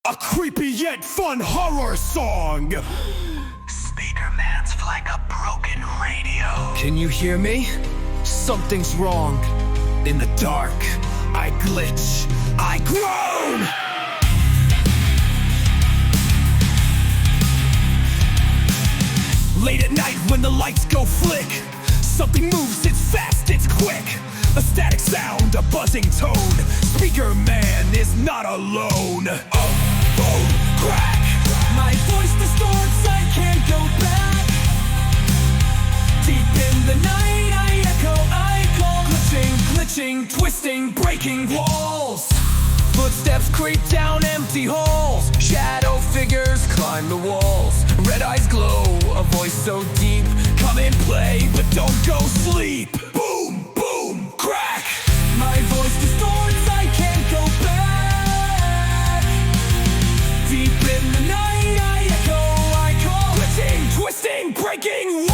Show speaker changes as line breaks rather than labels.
A creepy yet fun horror song.
Speakerman's like a broken radio.
Can you hear me? Something's wrong. In the dark, I glitch, I groan. Late at night when the lights go flick, something moves, it's fast, it's quick. A static sound, a buzzing tone. Speakerman is not alone. Oh, boom, crack.
My voice distorts, I can't go back. Deep in the night I echo, I call. Glitching, twisting, breaking walls.
Footsteps creep down empty halls. Shadow figures climb the walls. Red eyes glow, a voice so deep. Come and play, but don't go sleep. Boom, boom, crack.
My voice distorts, I can't go back. Deep in the night I echo, I call.
Glitching, twisting, breaking